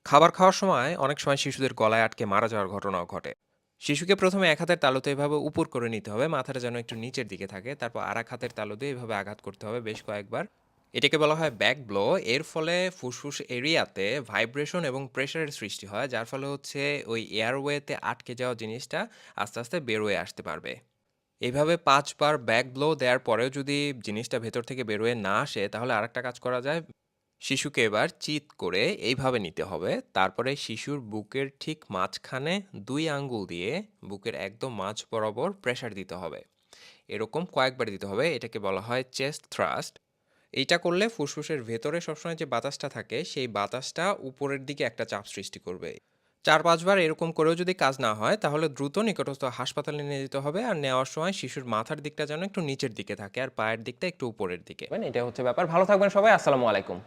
খাবার খাওয়ার সময় অনেক সময় শিশুদের গলায় আটকে মারা যাওয়ার ঘটনাও ঘটে। শিশুকে প্রথমে এক হাতের তালুতে এভাবে উপর করে নিতে হবে, মাথাটা যেন একটু নিচের দিকে থাকে, তারপর আর এক হাতের তালু দিয়ে এভাবে আঘাত করতে হবে বেশ কয়েকবার। এটাকে বলা হয় ব্যাক ব্লো। এর ফলে ফুসফুস এরিয়াতে ভাইব্রেশন এবং প্রেশারের সৃষ্টি হয়, যার ফলে হচ্ছে ওই এয়ারওয়েতে আটকে যাওয়া জিনিসটা আস্তে আস্তে বের হয়ে আসতে পারবে। এইভাবে ৫ বার ব্যাক ব্লো দেওয়ার পরেও যদি জিনিসটা ভেতর থেকে বের হয়ে না আসে, তাহলে আরেকটা কাজ করা যায়। শিশুকে এবার চিৎ করে এইভাবে নিতে হবে। তারপরে শিশুর বুকের ঠিক মাঝখানে ২ আঙ্গুল দিয়ে বুকের একদম মাঝ বরাবর প্রেসার দিতে হবে। এরকম কয়েকবার দিতে হবে। এটাকে বলা হয় চেস্ট থ্রাস্ট। এইটা করলে ফুসফুসের ভেতরে সবসময় যে বাতাসটা থাকে, সেই বাতাসটা উপরের দিকে একটা চাপ সৃষ্টি করবে। ৪-৫ বার এরকম করেও যদি কাজ না হয়, তাহলে দ্রুত নিকটস্থ হাসপাতালে নিয়ে যেতে হবে। আর নেওয়ার সময় শিশুর মাথার দিকটা যেন একটু নিচের দিকে থাকে আর পায়ের দিকটা একটু উপরের দিকে। এটা হচ্ছে ব্যাপার। ভালো থাকবেন সবাই। আসসালামু আলাইকুম।